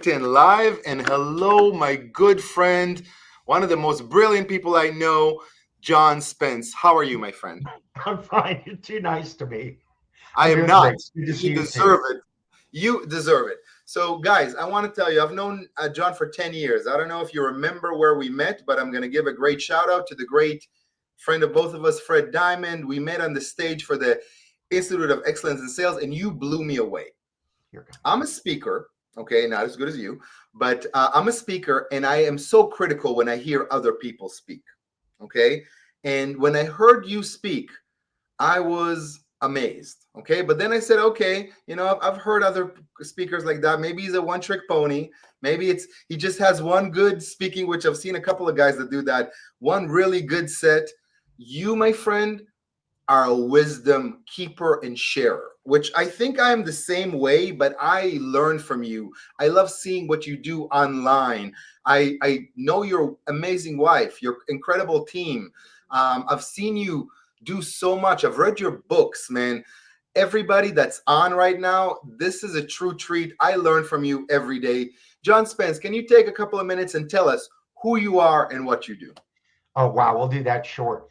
LinkedIn Live. And hello, my good friend, one of the most brilliant people I know, John Spence. How are you, my friend? I'm fine. You're too nice to me. I I'm am doing not. great. Good to see You you too. deserve it. You deserve it. So, guys, I want to tell you, I've known John for 10 years. I don't know if you remember where we met, but I'm going to give a great shout out to the great friend of both of us, Fred Diamond. We met on the stage for the Institute of Excellence in Sales, and you blew me away. You're I'm a speaker, okay, not as good as you, but I'm a speaker, and I am so critical when I hear other people speak, okay? And when I heard you speak, I was amazed, okay? But then I said, okay, I've heard other speakers like that. Maybe he's a one-trick pony. Maybe he just has one good speaking, which I've seen a couple of guys that do that. One really good set. You, my friend, are a wisdom keeper and sharer, which I think I am the same way, but I learn from you. I love seeing what you do online. I know your amazing wife, your incredible team. I've seen you do so much. I've read your books, man. Everybody that's on right now, this is a true treat. I learn from you every day. John Spence, can you take a couple of minutes and tell us who you are and what you do? Oh wow, we'll do that short.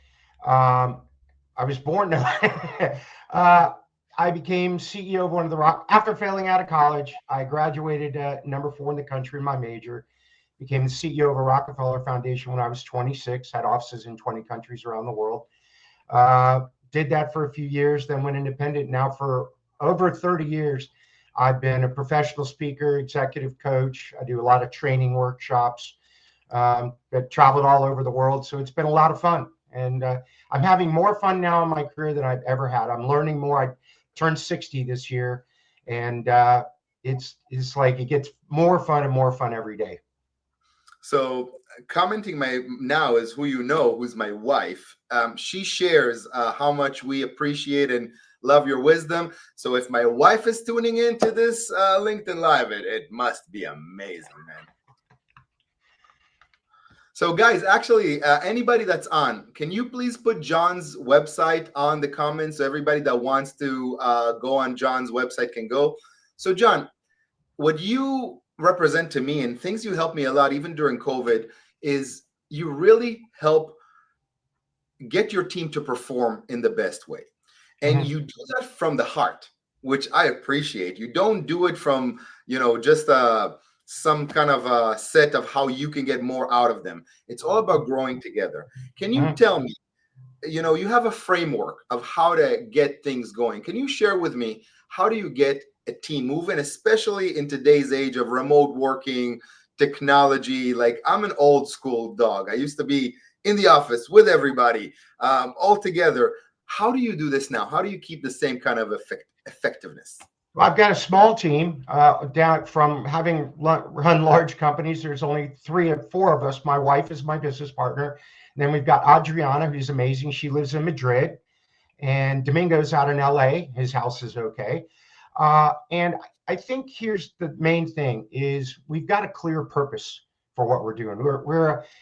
I was born. I became CEO of one of the rock after failing out of college. I graduated number 4 in the country in my major. Became the CEO of a Rockefeller Foundation when I was 26. Had offices in 20 countries around the world. Did that for a few years, then went independent. Now for over 30 years, I've been a professional speaker, executive coach. I do a lot of training workshops. That traveled all over the world, so it's been a lot of fun. And I'm having more fun now in my career than I've ever had. I'm learning more. I turned 60 this year, and it's like it gets more fun every day. So commenting my now is who you know, who's my wife. She shares how much we appreciate and love your wisdom. So if my wife is tuning into this LinkedIn Live, it must be amazing, man. So guys, actually, anybody that's on, can you please put John's website on the comments so everybody that wants to go on John's website can go? So John, what you represent to me and things you help me a lot even during COVID is you really help get your team to perform in the best way, and Mhm. you do that from the heart, which I appreciate. You don't do it from just some kind of a set of how you can get more out of them. It's all about growing together. Can you Mhm. tell me, you have a framework of how to get things going? Can you share with me how do you get a team moving, especially in today's age of remote working, technology? Like, I'm an old school dog. I used to be in the office with everybody, all together. How do you do this now? How do you keep the same kind of effectiveness? Well, I've got a small team down from having run large companies. There's only 3 or 4 of us. My wife is my business partner. And then we've got Adriana, who's amazing. She lives in Madrid. And Domingo's out in LA. His house is okay. And I think here's the main thing is we've got a clear purpose for what we're doing.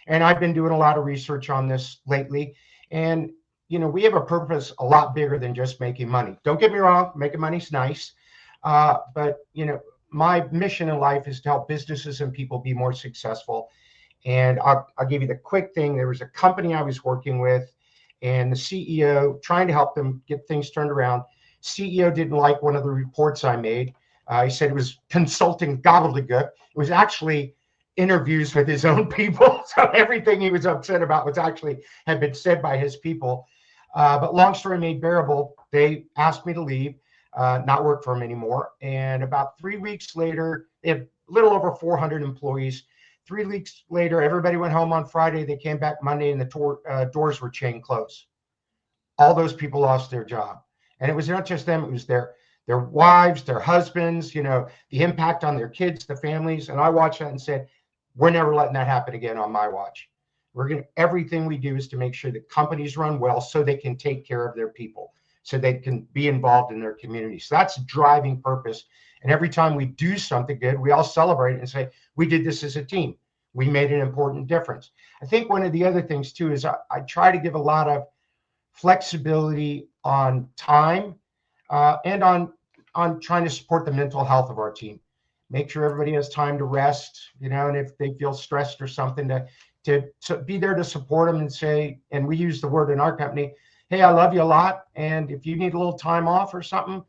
And I've been doing a lot of research on this lately. And, we have a purpose a lot bigger than just making money. Don't get me wrong, making money's nice. But, my mission in life is to help businesses and people be more successful. And I'll give you the quick thing. There was a company I was working with, and the CEO, trying to help them get things turned around. CEO didn't like one of the reports I made. He said it was consulting gobbledygook. It was actually interviews with his own people. So everything he was upset about was actually had been said by his people. But long story made bearable, they asked me to leave, not work for them anymore. And about 3 weeks later, they had a little over 400 employees. 3 weeks later, everybody went home on Friday. They came back Monday, and the doors were chain closed. All those people lost their job, and it was not just them; it was their wives, their husbands. The impact on their kids, the families. And I watched that and said, "We're never letting that happen again on my watch. Everything we do is to make sure that companies run well, so they can take care of their people, so they can be involved in their community." So that's driving purpose. And every time we do something good, we all celebrate it and say, we did this as a team. We made an important difference. I think one of the other things too is I try to give a lot of flexibility on time and on trying to support the mental health of our team. make sure everybody has time to rest, and if they feel stressed or something, to be there to support them and say, and we use the word in our company, hey, I love you a lot. And if you need a little time off or something,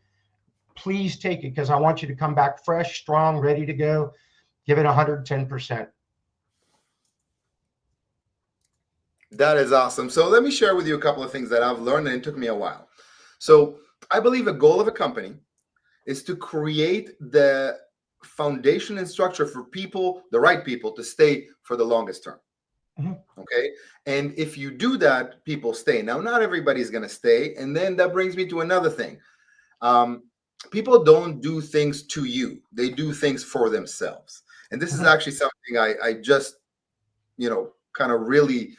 please take it, because I want you to come back fresh, strong, ready to go. Give it 110%. That is awesome. So let me share with you a couple of things that I've learned, and it took me a while. So I believe a goal of a company is to create the foundation and structure for people, the right people, to stay for the longest term. Mhm. Okay. And if you do that, people stay. Now, not everybody's going to stay. And then that brings me to another thing. People don't do things to you, they do things for themselves. And this is Mhm. actually something I just, kind of really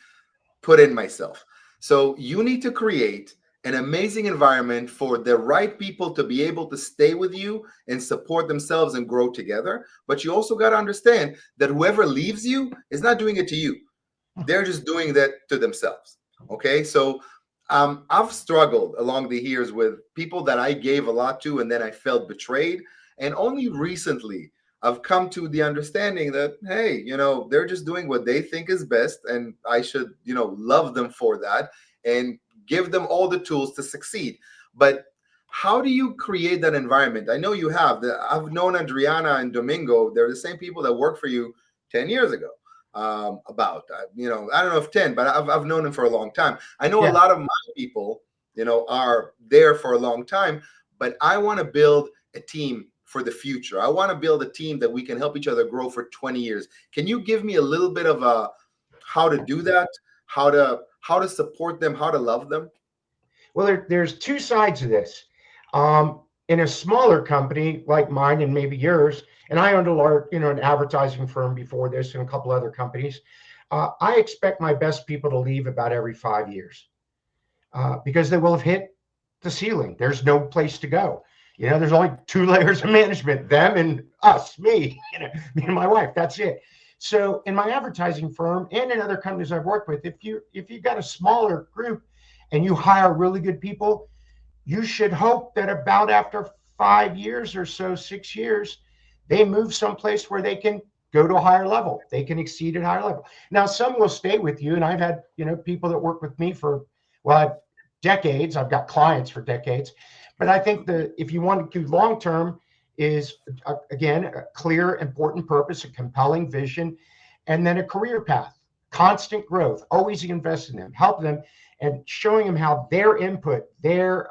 put in myself. So you need to create an amazing environment for the right people to be able to stay with you and support themselves and grow together. But you also got to understand that whoever leaves you is not doing it to you. They're just doing that to themselves. Okay. So I've struggled along the years with people that I gave a lot to, and then I felt betrayed. And only recently I've come to the understanding that, hey, they're just doing what they think is best. And I should, love them for that and give them all the tools to succeed. But how do you create that environment? I know you have. I've known Adriana and Domingo. They're the same people that worked for you 10 years ago. I don't know if 10, but I've known them for a long time. I know a Yeah. lot of my people, are there for a long time, but I want to build a team for the future. I want to build a team that we can help each other grow for 20 years. Can you give me a little bit of a how to do that? How to support them, how to love them? Well, there's two sides of this. In a smaller company like mine and maybe yours, and I owned a large, an advertising firm before this and a couple other companies. I expect my best people to leave about every 5 years, because they will have hit the ceiling. There's no place to go. There's only two layers of management: them and us, me, me and my wife. That's it. So in my advertising firm and in other companies I've worked with, if you've got a smaller group and you hire really good people, you should hope that about after 5 years or so, 6 years, they move someplace where they can go to a higher level. They can exceed at a higher level. Now, some will stay with you, and I've had people that work with me for decades. I've got clients for decades, but I think that if you want to do long term, is again a clear, important purpose, a compelling vision, and then a career path, constant growth. Always invest in them, help them, and showing them how their input, their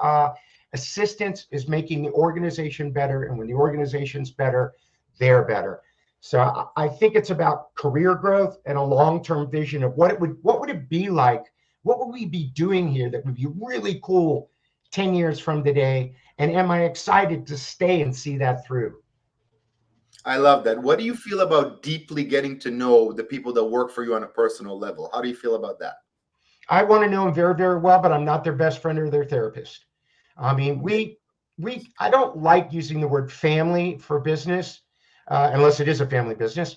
assistance is making the organization better. And when the organization's better, they're better. So I think it's about career growth and a long-term vision of what would it be like? What would we be doing here that would be really cool 10 years from today? And am I excited to stay and see that through? I love that. What do you feel about deeply getting to know the people that work for you on a personal level? How do you feel about that? I want to know them very, very well, but I'm not their best friend or their therapist. I mean, I don't like using the word family for business, unless it is a family business.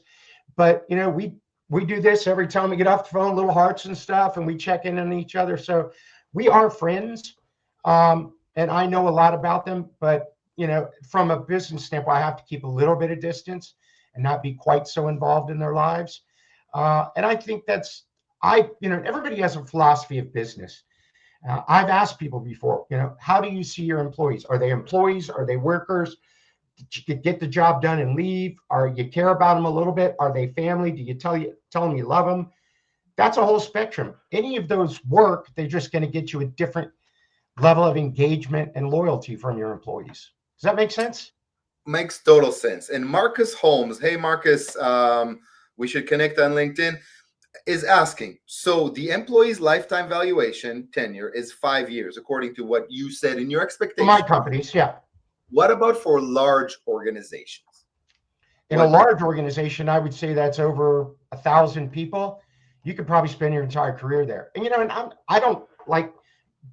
But we do this every time we get off the phone, little hearts and stuff, and we check in on each other. So we are friends, and I know a lot about them. But from a business standpoint, I have to keep a little bit of distance and not be quite so involved in their lives. And I think everybody has a philosophy of business. I've asked people before, how do you see your employees? Are they employees? Are they workers? Did you get the job done and leave? Are you care about them a little bit? Are they family? Do you tell them you love them? That's a whole spectrum. Any of those work, they're just going to get you a different level of engagement and loyalty from your employees. Does that make sense? Makes total sense. And Marcus Holmes, hey Marcus, we should connect on LinkedIn, is asking, so the employee's lifetime valuation tenure is 5 years, according to what you said in your For my expectation. companies, yeah. What about for large organizations? In a What? large organization, I would say that's over 1,000 people. You could probably spend your entire career there. And I don't like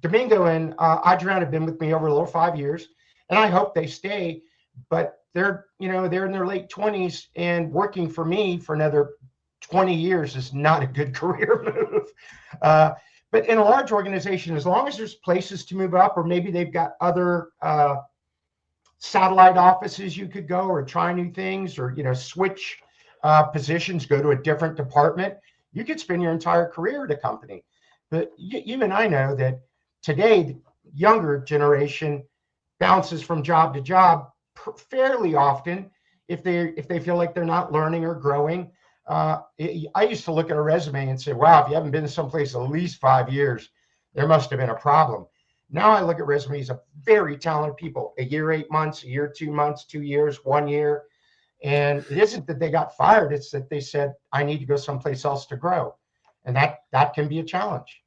Domingo and Adrian have been with me over a little 5 years, and I hope they stay. But they're in their late 20s, and working for me for another 20 years is not a good career move. But in a large organization, as long as there's places to move up, or maybe they've got other satellite offices you could go, or try new things, or switch positions, go to a different department. You could spend your entire career at a company. But you and I know that today the younger generation bounces from job to job fairly often if they feel like they're not learning or growing. I used to look at a resume and say, wow, if you haven't been someplace at least 5 years, there must have been a problem. Now I look at resumes of very talented people, a year, 8 months, a year, 2 months, 2 years, 1 year. And it isn't that they got fired, it's that they said, I need to go someplace else to grow. And that can be a challenge.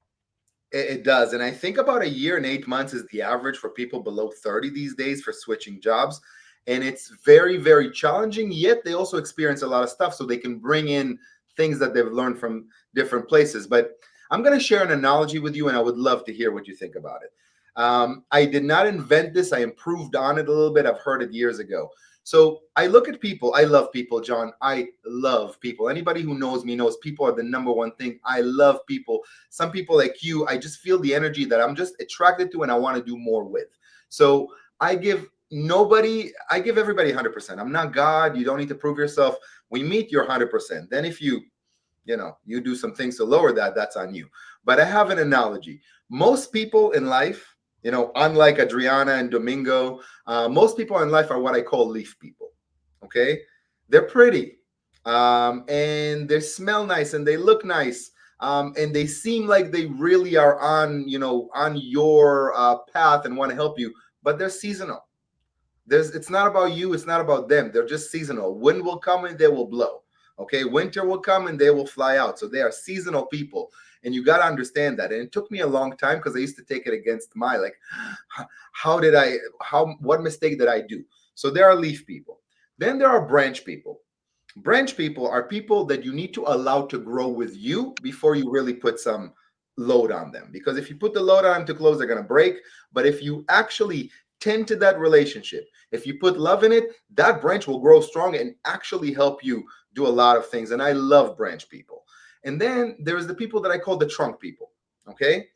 It does. And I think about a year and 8 months is the average for people below 30 these days for switching jobs. And it's very, very challenging, yet they also experience a lot of stuff so they can bring in things that they've learned from different places. But I'm going to share an analogy with you, and I would love to hear what you think about it. I did not invent this. I improved on it a little bit. I've heard it years ago. So I look at people. I love people, John. I love people. Anybody who knows me knows people are the number one thing. I love people. Some people like you, I just feel the energy that I'm just attracted to and I want to do more with. So I give everybody 100%. I'm not God. You don't need to prove yourself. We meet your 100%. Then if you do some things to lower that, that's on you. But I have an analogy. Most people in life, unlike Adriana and Domingo, most people in life are what I call leaf people. Okay, they're pretty, and they smell nice and they look nice, and they seem like they really are on your path and want to help you, but they're seasonal. It's not about you, it's not about them. They're just seasonal. Wind will come and they will blow. Okay, winter will come and they will fly out. So they are seasonal people, and you got to understand that. And it took me a long time because I used to take it against my, like, what mistake did I do? So there are leaf people. Then there are branch people. Branch people are people that you need to allow to grow with you before you really put some load on them. Because if you put the load on them too close, they're going to break. But if you actually tend to that relationship, if you put love in it, that branch will grow strong and actually help you do a lot of things. And I love branch people. And then there's the people that I call the trunk people. Okay.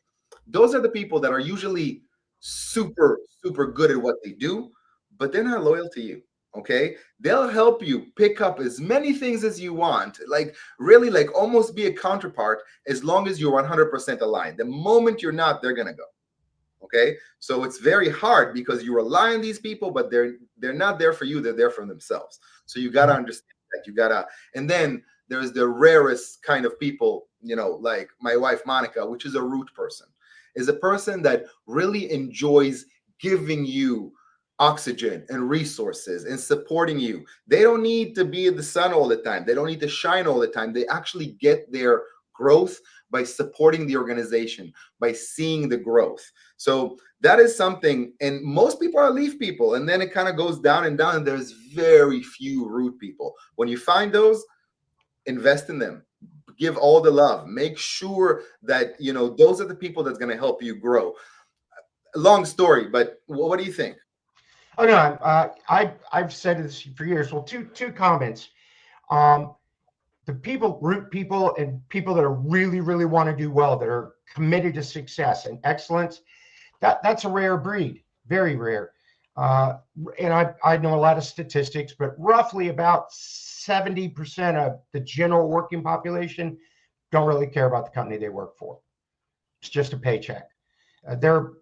Those are the people that are usually super, super good at what they do, but they're not loyal to you. Okay. They'll help you pick up as many things as you want, like really, like almost be a counterpart, as long as you're 100% aligned. The moment you're not, they're going to go. Okay, so it's very hard because you rely on these people, but they're not there for you, they're there for themselves. So you got to understand that. And then there's the rarest kind of people, like my wife Monica, which is a root person, is a person that really enjoys giving you oxygen and resources and supporting you. They don't need to be in the sun all the time, they don't need to shine all the time. They actually get their growth by supporting the organization, by seeing the growth. So that is something, and most people are leaf people, and then it kind of goes down and down, and there's very few root people. When you find those, invest in them, give all the love, make sure that those are the people that's going to help you grow. Long story, but what do you think? Oh no, I've said this for years. Well, two comments. Um, the people, root people, and people that are really want to do well, that are committed to success and excellence. That's a rare breed, very rare. Uh, and I know a lot of statistics, but roughly about 70% of the general working population don't really care about the company they work for. It's just a paycheck. They're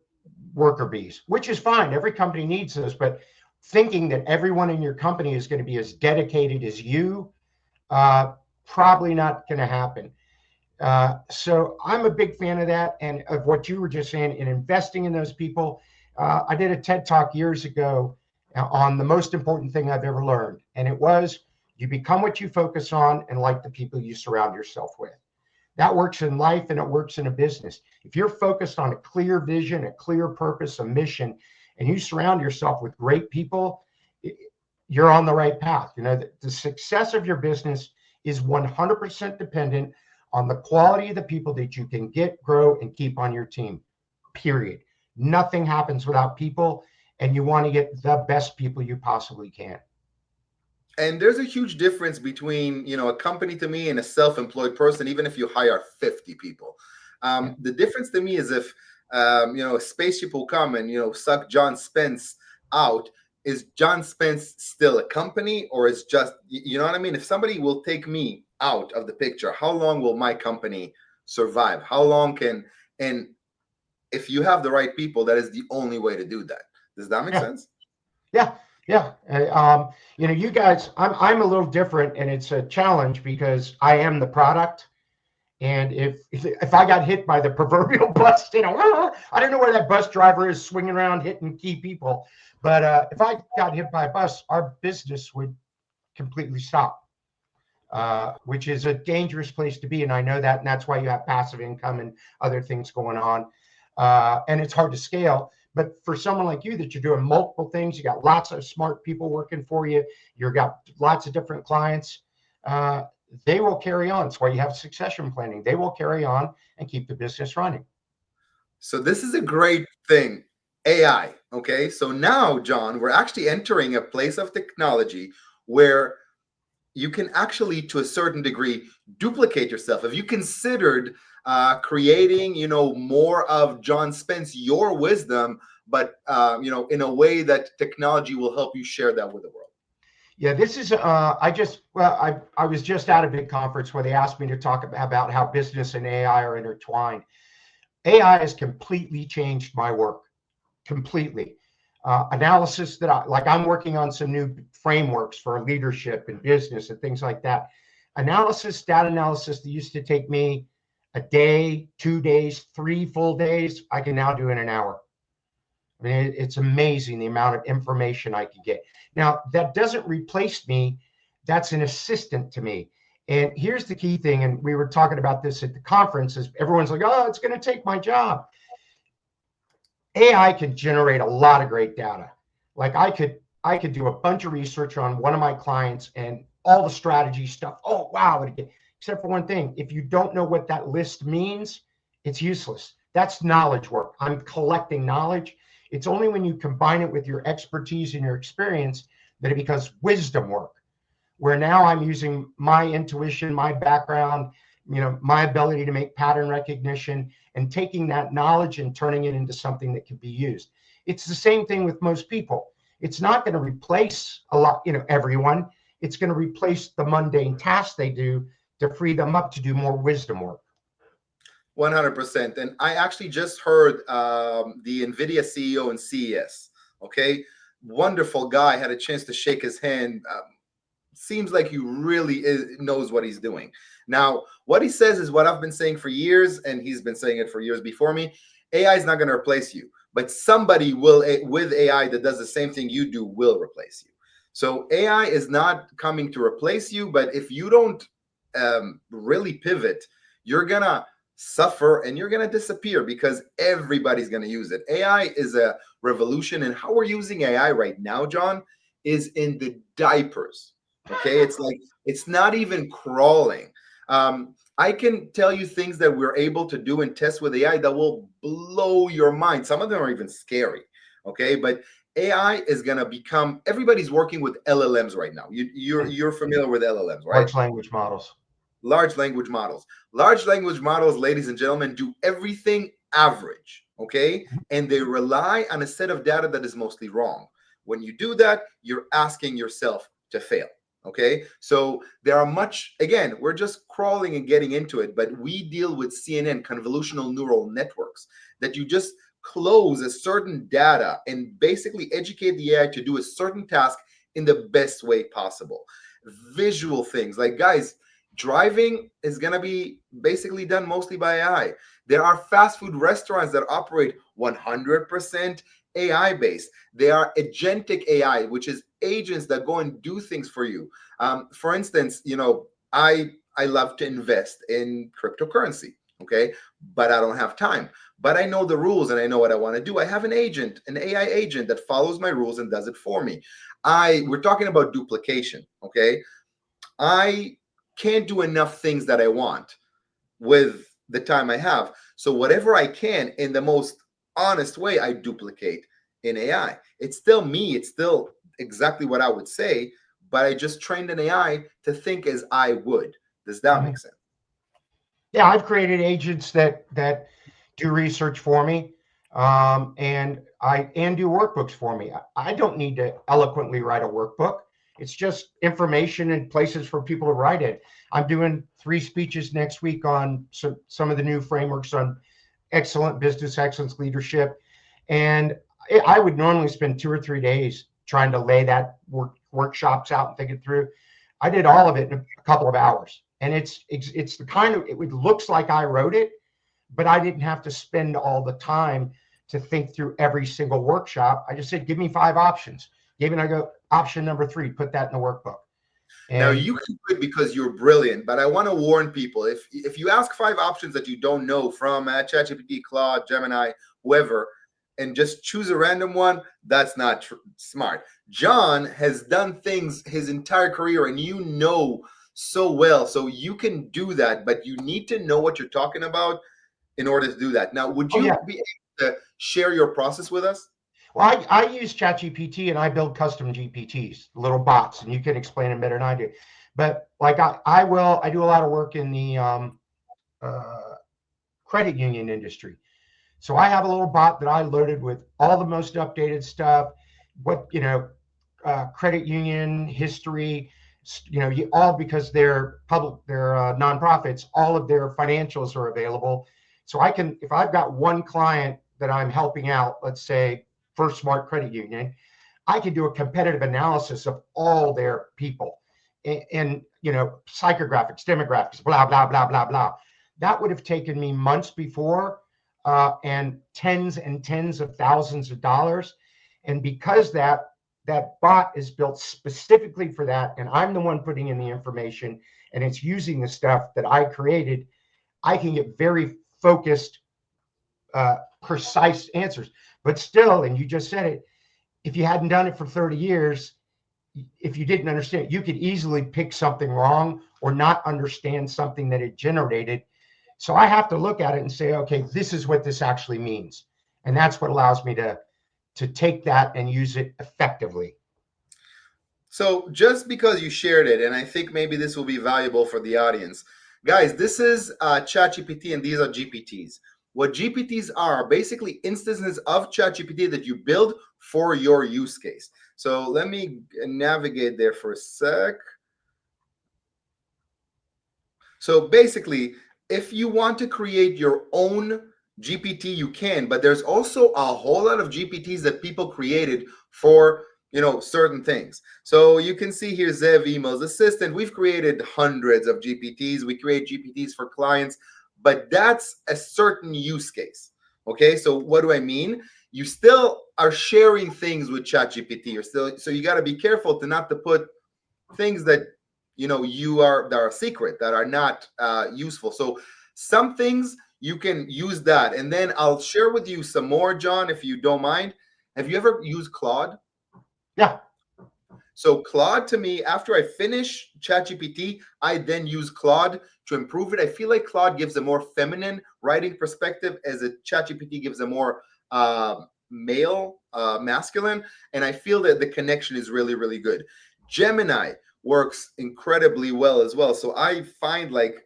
worker bees, which is fine. Every company needs those, but thinking that everyone in your company is going to be as dedicated as you, uh, probably not going to happen. So I'm a big fan of that, and of what you were just saying in investing in those people. I did a TED talk years ago on the most important thing I've ever learned, and it was, you become what you focus on and like the people you surround yourself with. That works in life and it works in a business. If you're focused on a clear vision, a clear purpose, a mission, and you surround yourself with great people, you're on the right path. The success of your business is 100% dependent on the quality of the people that you can get, grow, and keep on your team, period. Nothing happens without people, and you want to get the best people you possibly can. And there's a huge difference between a company to me and a self-employed person, even if you hire 50 people. Yeah. The difference to me is if a spaceship will come and suck John Spence out, is John Spence still a company, or is just, you know what I mean? If somebody will take me out of the picture, how long will my company survive? How long can, and if you have the right people, that is the only way to do that. Does that make Yeah, sense? yeah, yeah. You guys, I'm a little different, and it's a challenge because I am the product. And if I got hit by the proverbial bus, I don't know where that bus driver is swinging around hitting key people, but if I got hit by a bus, our business would completely stop, which is a dangerous place to be. And I know that, and that's why you have passive income and other things going on. And it's hard to scale. But for someone like you that you're doing multiple things, you got lots of smart people working for you, you've got lots of different clients, uh, they will carry on. That's why you have succession planning. They will carry on and keep the business running. So this is a great thing. AI. Okay. So now, John, we're actually entering a place of technology where you can actually, to a certain degree, duplicate yourself. Have you considered creating, more of John Spence, your wisdom, but in a way that technology will help you share that with the world? Yeah, this is I was just at a big conference where they asked me to talk about how business and AI are intertwined. AI has completely changed my work, completely. Analysis that I'm working on some new frameworks for leadership and business and things like that. Data analysis that used to take me a day, 2 days, 3 full days, I can now do in an hour. I mean, it's amazing the amount of information I can get. Now, that doesn't replace me. That's an assistant to me. And here's the key thing, and we were talking about this at the conference, is everyone's like, oh, it's going to take my job. AI can generate a lot of great data. Like I could do a bunch of research on one of my clients and all the strategy stuff. Oh, wow. Except for one thing, if you don't know what that list means, it's useless. That's knowledge work. I'm collecting knowledge. It's only when you combine it with your expertise and your experience that it becomes wisdom work, where now I'm using my intuition, my background, my ability to make pattern recognition and taking that knowledge and turning it into something that can be used. It's the same thing with most people. It's not going to replace everyone. It's going to replace the mundane tasks they do to free them up to do more wisdom work. 100%. And I actually just heard the NVIDIA CEO and CES. Okay. Wonderful guy. Had a chance to shake his hand. Seems like he really knows what he's doing. Now, what he says is what I've been saying for years, and he's been saying it for years before me. AI is not going to replace you, but somebody will, with AI that does the same thing you do, will replace you. So AI is not coming to replace you, but if you don't really pivot, you're going to suffer and you're going to disappear because everybody's going to use it. AI is a revolution, and how we're using AI right now, John, is in the diapers. Okay, it's like it's not even crawling. I can tell you things that we're able to do and test with AI that will blow your mind. Some of them are even scary. Okay, but AI is gonna become. Everybody's working with LLMs right now. You're familiar with LLMs, right? Large language models. Large language models. Large language models, ladies and gentlemen, do everything average. Okay, and they rely on a set of data that is mostly wrong. When you do that, you're asking yourself to fail. Okay, so there are again, we're just crawling and getting into it, but we deal with CNN, convolutional neural networks, that you just close a certain data and basically educate the AI to do a certain task in the best way possible. Visual things like, guys, driving is going to be basically done mostly by AI. There are fast food restaurants that operate 100% AI based. They are agentic AI, which is agents that go and do things for you. For instance, I love to invest in cryptocurrency, okay, but I don't have time. But I know the rules and I know what I want to do. I have an agent, an AI agent that follows my rules and does it for me. We're talking about duplication, okay? I can't do enough things that I want with the time I have. So whatever I can in the most honest way, I duplicate in AI. It's still me. It's still exactly what I would say, but I just trained an AI to think as I would. Does that Mhm. make sense? Yeah, I've created agents that do research for me. and do workbooks for me. I don't need to eloquently write a workbook. It's just information and places for people to write it. I'm doing 3 speeches next week on some of the new frameworks on excellent business excellence leadership, and I would normally spend 2 or 3 days trying to lay that workshops out and think it through. I did all of it in a couple of hours, and it's the kind of, it looks like I wrote it, but I didn't have to spend all the time to think through every single workshop. I just said, give me 5 options. I go, option number 3, put that in the workbook. Now And you can do it because you're brilliant, but I want to warn people: if you ask 5 options that you don't know from ChatGPT, Claude, Gemini, whoever, and just choose a random one, that's not smart. John has done things his entire career, and you know so well, so you can do that. But you need to know what you're talking about in order to do that. Now, would oh yeah, you be able to share your process with us? well, I use ChatGPT and I build custom GPTs, little bots, and you can explain them better than I do. But like I do a lot of work in the uh, credit union industry. So I have a little bot that I loaded with all the most updated stuff, what, credit union history, all, because they're public, they're nonprofits, all of their financials are available. So I can, if I've got one client that I'm helping out, let's say First Smart Credit Union, I can do a competitive analysis of all their people and psychographics, demographics, blah, blah, blah, blah, blah. That would have taken me months before, and tens and tens of thousands of dollars. And because that bot is built specifically for that, and I'm the one putting in the information, and it's using the stuff that I created, I can get very focused, precise answers. But still, and you just said it, if you hadn't done it for 30 years, if you didn't understand, you could easily pick something wrong or not understand something that it generated. So I have to look at it and say, okay, this is what this actually means. And that's what allows me to take that and use it effectively. So just because you shared it, and I think maybe this will be valuable for the audience, guys, this is ChatGPT, and these are GPTs. What GPTs are basically instances of ChatGPT that you build for your use case. So let me navigate there for a sec. So basically, if you want to create your own GPT, you can, but there's also a whole lot of GPTs that people created for certain things. So you can see here Zev Emails Assistant. We've created hundreds of GPTs. We create GPTs for clients, but that's a certain use case. Okay, so what do I mean? You still are sharing things with ChatGPT. You're still, so you got to be careful to not to put things that that are secret, that are not useful. So some things you can use that, and then I'll share with you some more, John, if you don't mind. Have you ever used Claude? Yeah. So Claude, to me, after I finish ChatGPT, I then use Claude to improve it. I feel like Claude gives a more feminine writing perspective, as a ChatGPT gives a more male, masculine, and I feel that the connection is really, really good. Gemini works incredibly well as well. So I find like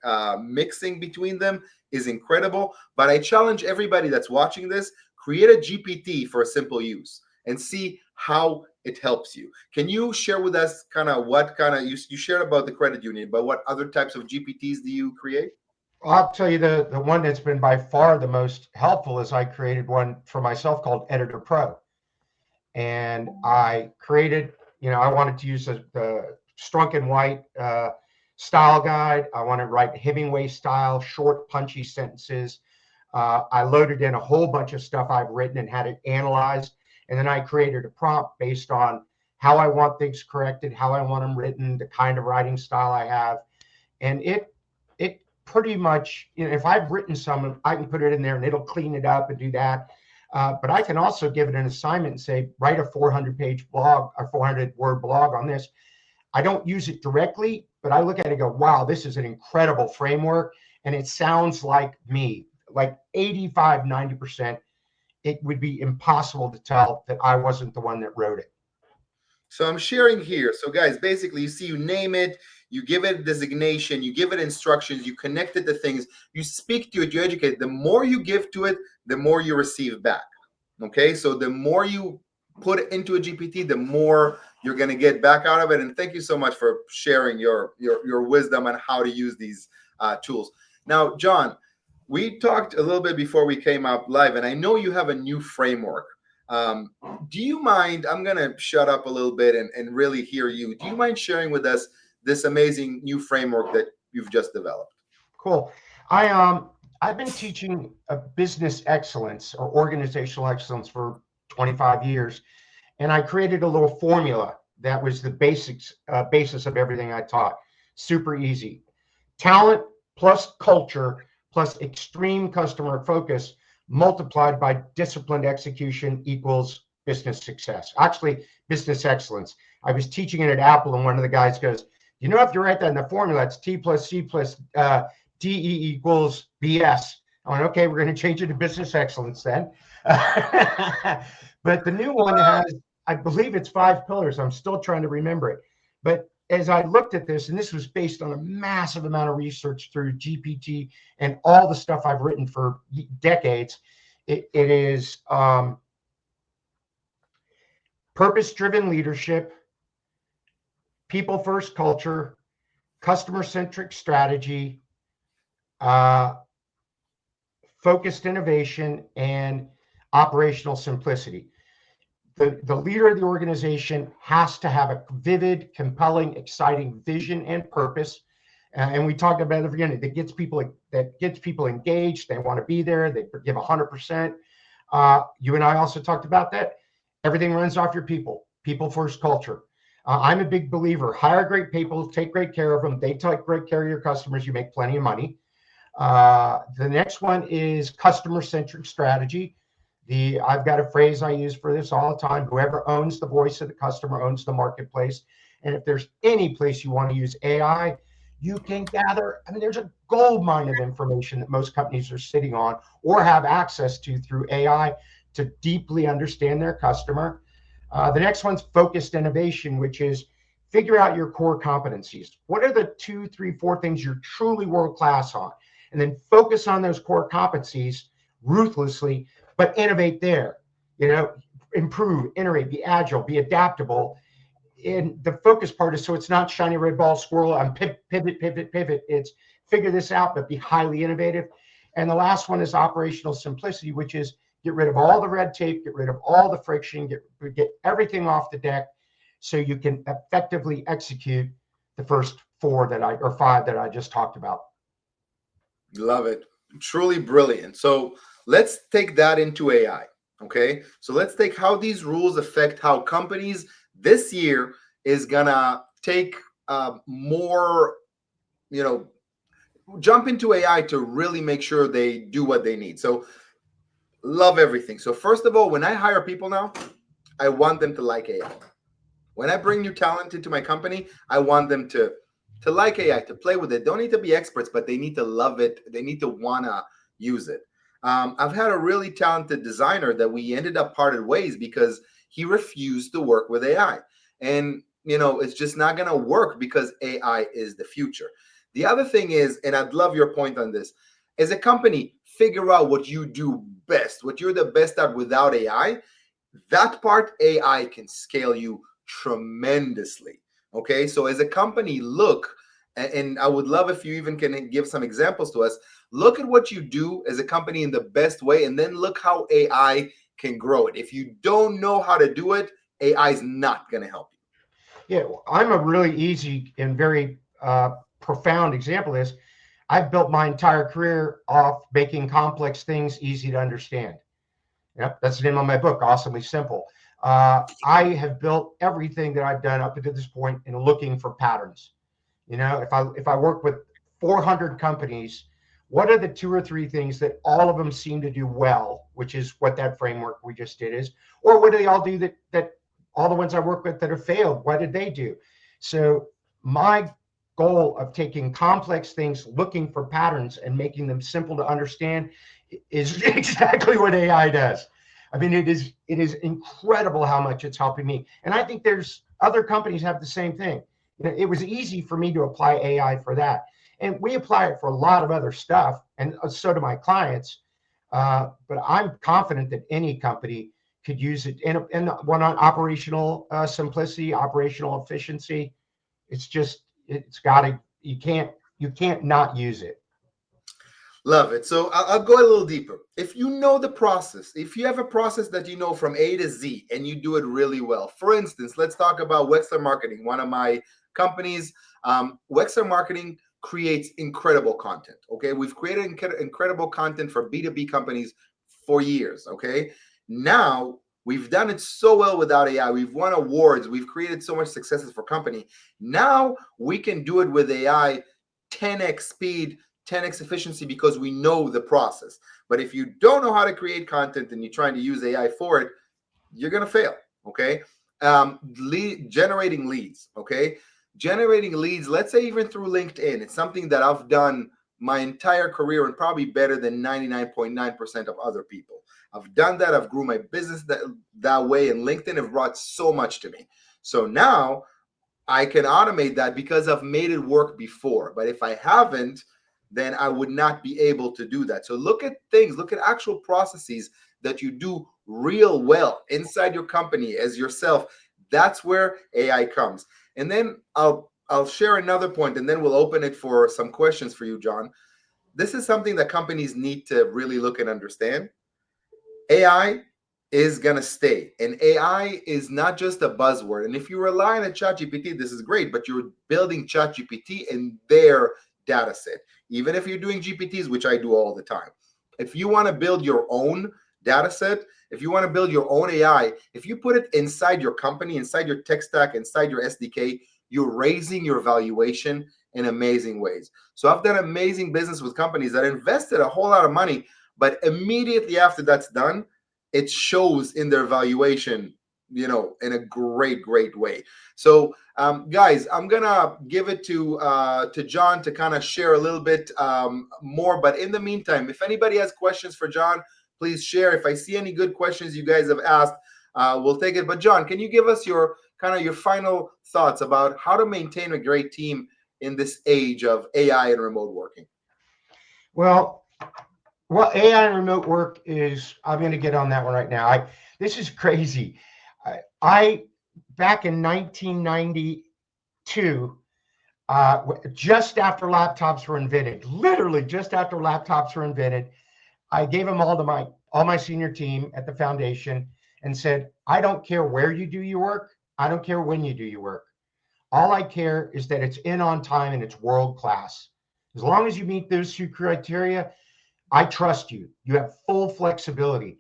mixing between them is incredible. But I challenge everybody that's watching this: create a GPT for a simple use and see how it helps you. Can you share with us kind of what kind of, you shared about the credit union, but what other types of GPTs do you create? I'll tell you the one that's been by far the most helpful is I created one for myself called Editor Pro. And I created, I wanted to use the Strunk and White style guide. I want to write Hemingway style, short, punchy sentences. I loaded in a whole bunch of stuff I've written and had it analyzed. And then I created a prompt based on how I want things corrected, how I want them written, the kind of writing style I have. And it pretty much, if I've written some, I can put it in there and it'll clean it up and do that. But I can also give it an assignment and say, write a 400-page blog or 400-word blog on this. I don't use it directly, but I look at it and go, wow, this is an incredible framework. And it sounds like me, like 85, 90%. It would be impossible to tell that I wasn't the one that wrote it. So I'm sharing here. So guys, basically you see, you name it, you give it a designation, you give it instructions, you connect it to things, you speak to it, you educate it. The more you give to it, the more you receive back. Okay, so the more you put it into a GPT, the more you're going to get back out of it. And thank you so much for sharing your wisdom on how to use these tools. Now, John, we talked a little bit before we came up live, and I know you have a new framework. Um, do you mind? I'm going to shut up a little bit and really hear you. Do you mind sharing with us this amazing new framework that you've just developed? Cool. I've been teaching business excellence or organizational excellence for 25 years, and I created a little formula that was the basis of everything I taught. Super easy. Talent plus culture plus extreme customer focus multiplied by disciplined execution equals business success. Actually, business excellence. I was teaching it at Apple, and one of the guys goes, "You know, if you write that in the formula, it's T plus C plus DE equals BS." I went, "Okay, we're going to change it to business excellence then." But the new one has, I believe it's 5 pillars. I'm still trying to remember it. But as I looked at this, and this was based on a massive amount of research through GPT and all the stuff I've written for decades, it is purpose-driven leadership, people-first culture, customer-centric strategy, focused innovation, and operational simplicity. The leader of the organization has to have a vivid, compelling, exciting vision and purpose. And we talked about it at the beginning, that gets people engaged. They want to be there. They give 100%. You and I also talked about that. Everything runs off your people first culture. I'm a big believer. Hire great people, take great care of them. They take great care of your customers. You make plenty of money. The next one is customer-centric strategy. I've got a phrase I use for this all the time: whoever owns the voice of the customer owns the marketplace. And if there's any place you want to use AI, you can gather, I mean, there's a gold mine of information that most companies are sitting on or have access to through AI to deeply understand their customer. The next one's focused innovation, which is figure out your core competencies. What are the 2, 3, 4 things you're truly world-class on? And then focus on those core competencies ruthlessly, but innovate there. Improve, iterate, be agile, be adaptable. And the focus part is so it's not shiny red ball squirrel and pivot. It's figure this out, but be highly innovative. And the last one is operational simplicity, which is get rid of all the red tape, get rid of all the friction, get everything off the deck so you can effectively execute the first 5 that I just talked about. Love it. Truly brilliant. So let's take that into AI. Okay. So let's take how these rules affect how companies this year is going to take more, jump into AI to really make sure they do what they need. So love everything. So first of all, when I hire people now, I want them to like AI. When I bring new talent into my company, I want them to like AI, to play with it. Don't need to be experts, but they need to love it. They need to want to use it. I've had a really talented designer that we ended up parted ways because he refused to work with AI. And, it's just not going to work because AI is the future. The other thing is, and I'd love your point on this, as a company, figure out what you do best, what you're the best at without AI. That part, AI can scale you tremendously. Okay, so as a company, look, and I would love if you even can give some examples to us. Look at what you do as a company in the best way, and then look how AI can grow it. If you don't know how to do it, AI is not going to help you. Yeah, I'm a really easy and very profound example of this. I've built my entire career off making complex things easy to understand. Yep, that's the name of my book, Awesomely Simple. I have built everything that I've done up to this point in looking for patterns. If I work with 400 companies, what are the 2 or 3 things that all of them seem to do well, which is what that framework we just did is, or what do they all do that all the ones I work with that have failed, what did they do? So my goal of taking complex things, looking for patterns and making them simple to understand is exactly what AI does. I mean, it is incredible how much it's helping me. And I think there's other companies have the same thing. It was easy for me to apply AI for that. And we apply it for a lot of other stuff. And so do my clients. But I'm confident that any company could use it. And one on operational simplicity, operational efficiency. It's just, it's got to, you can't not use it. Love it. So I'll go a little deeper. If you know the process, if you have a process that you know from A to Z and you do it really well, for instance, let's talk about Wexler Marketing, one of my companies. Wexler Marketing creates incredible content. Okay. We've created incredible content for B2B companies for years. Okay. Now we've done it so well without AI. We've won awards. We've created so much successes for company. Now we can do it with AI 10x speed, 10x efficiency because we know the process. But if you don't know how to create content and you're trying to use AI for it, you're going to fail. Okay. Generating leads. Okay. Generating leads, let's say even through LinkedIn, it's something that I've done my entire career and probably better than 99.9% of other people. I've done that. I've grew my business that way, and LinkedIn have brought so much to me. So now I can automate that because I've made it work before. But if I haven't, then I would not be able to do that. So look at things, look at actual processes that you do real well inside your company as yourself. That's where AI comes. And then I'll share another point, and then we'll open it for some questions for you, John. This is something that companies need to really look and understand. AI is going to stay, and AI is not just a buzzword. And if you rely on a ChatGPT, this is great, but you're building ChatGPT in their data set. Even if you're doing GPTs, which I do all the time, if you want to build your own data set, if you want to build your own AI, if you put it inside your company, inside your tech stack, inside your SDK, you're raising your valuation in amazing ways. So I've done amazing business with companies that invested a whole lot of money, but immediately after that's done, it shows in their valuation, in a great way. So guys, I'm gonna give it to John to kind of share a little bit more. But in the meantime, if anybody has questions for John, please share. If I see any good questions you guys have asked, we'll take it. But John, can you give us your final thoughts about how to maintain a great team in this age of AI and remote working? Well, what AI and remote work is, I'm going to get on that one right now. This is crazy. I back in 1992, just after laptops were invented, literally just after laptops were invented, I gave them all to all my senior team at the foundation and said, I don't care where you do your work. I don't care when you do your work. All I care is that it's in on time and it's world class. As long as you meet those two criteria, I trust you. You have full flexibility.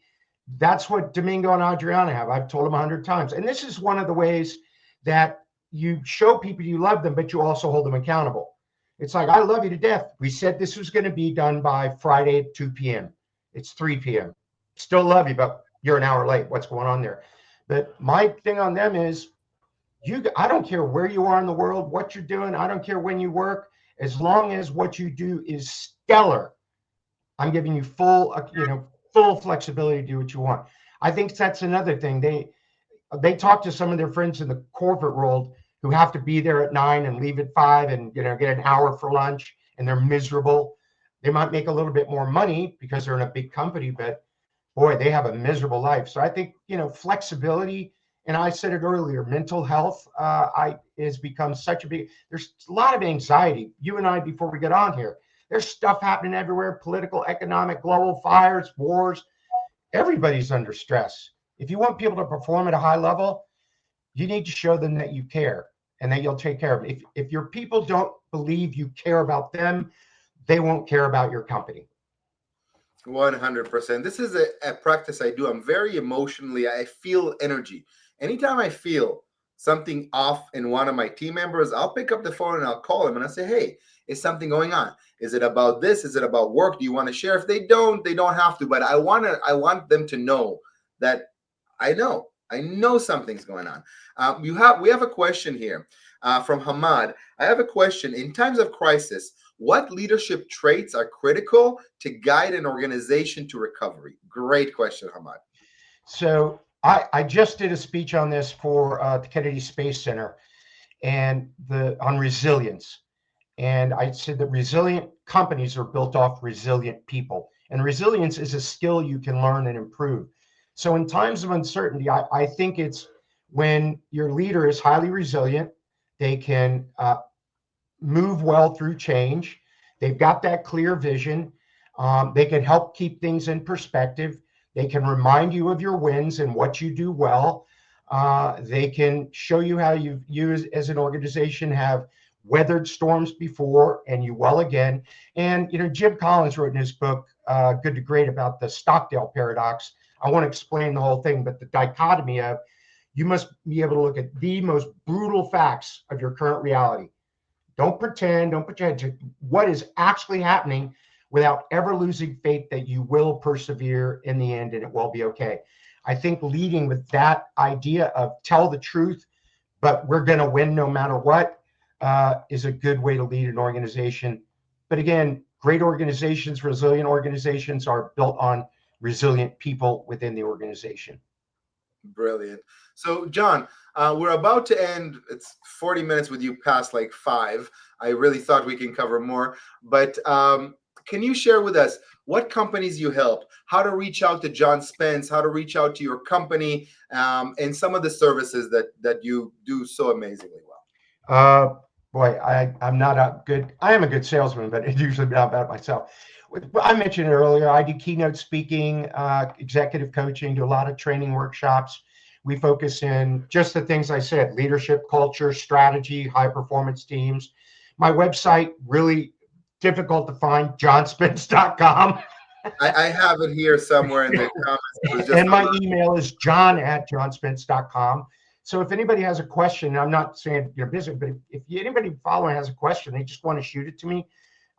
That's what Domingo and Adriana have. I've told them 100 times. And this is one of the ways that you show people you love them, but you also hold them accountable. It's like, I love you to death. We said this was going to be done by Friday at 2 p.m. It's 3 p.m. Still love you, but you're an hour late. What's going on there? But my thing on them is, I don't care where you are in the world, what you're doing. I don't care when you work. As long as what you do is stellar, I'm giving you full flexibility to do what you want. I think that's another thing. They talk to some of their friends in the corporate world who have to be there at 9 and leave at 5 and get an hour for lunch, and they're miserable. They might make a little bit more money because they're in a big company, but boy, they have a miserable life. So I think flexibility. And I said it earlier, mental health has become such a big, there's a lot of anxiety. You and I, before we get on here, there's stuff happening everywhere, political, economic, global fires, wars. Everybody's under stress. If you want people to perform at a high level, you need to show them that you care and that you'll take care of them. If your people don't believe you care about them, they won't care about your company. 100%. This is a practice I do. I'm very emotionally, I feel energy. Anytime I feel something off in one of my team members, I'll pick up the phone and I'll call them and I'll say, hey, is something going on? Is it about this? Is it about work? Do you want to share? If they don't have to, but I want them to know that I know something's going on. We have a question here from Hamad. I have a question. In times of crisis, what leadership traits are critical to guide an organization to recovery? Great question, Hamad. So I just did a speech on this for the Kennedy Space Center and on resilience. And I said that resilient companies are built off resilient people. And resilience is a skill you can learn and improve. So in times of uncertainty, I think it's when your leader is highly resilient, they can move well through change. They've got that clear vision. They can help keep things in perspective. They can remind you of your wins and what you do well. They can show you how you as an organization have weathered storms before and you will again. And Jim Collins wrote in his book, Good to Great, about the Stockdale paradox. I won't explain the whole thing, but the dichotomy of you must be able to look at the most brutal facts of your current reality. Don't pretend, don't put your head to what is actually happening without ever losing faith that you will persevere in the end and it will be okay. I think leading with that idea of tell the truth, but we're going to win no matter what, is a good way to lead an organization. But again, great organizations, resilient organizations are built on resilient people within the organization. Brilliant. So, John, we're about to end. It's 40 minutes with you past like 5. I really thought we can cover more. But can you share with us what companies you help, how to reach out to John Spence, how to reach out to your company, and some of the services that you do so amazingly well? Boy, I'm not a good, I am a good salesman, but it's usually not about myself. I mentioned it earlier. I do keynote speaking, executive coaching, do a lot of training workshops. We focus in just the things I said: leadership, culture, strategy, high performance teams. My website, really difficult to find, johnspence.com. I have it here somewhere in the comments. It was just And my email is john@johnspence.com. So if anybody has a question, I'm not saying you're busy, but if anybody following has a question, they just want to shoot it to me,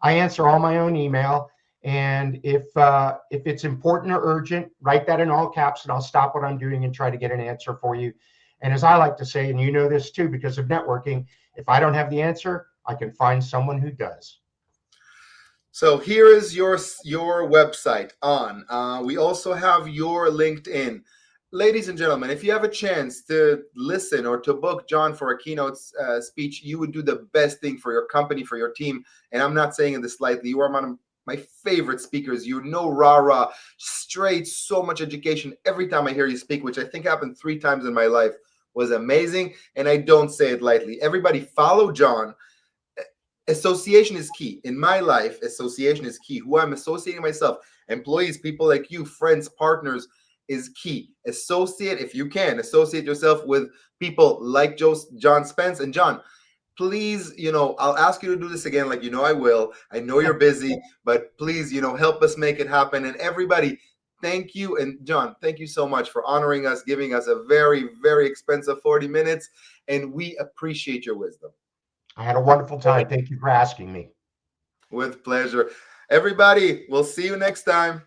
I answer all my own email. And if it's important or urgent, write that in all caps and I'll stop what I'm doing and try to get an answer for you. And as I like to say, and you know this too, because of networking, if I don't have the answer, I can find someone who does. So here is your website on. We also have your LinkedIn. Ladies and gentlemen, if you have a chance to listen or to book John for a keynote speech, you would do the best thing for your company, for your team. And I'm not saying this lightly. You are one of my favorite speakers. Rah, straight, so much education. Every time I hear you speak, which I think happened 3 times in my life, was amazing. And I don't say it lightly. Everybody follow John. Association is key. In my life, association is key. Who I'm associating myself, employees, people like you, friends, partners, is key. Associate, if you can, associate yourself with people like John Spence. And John, please, I'll ask you to do this again, like I will. I know you're busy, but please, help us make it happen. And everybody, thank you. And John, thank you so much for honoring us, giving us a very, very expensive 40 minutes. And we appreciate your wisdom. I had a wonderful time. Thank you for asking me. With pleasure. Everybody, we'll see you next time.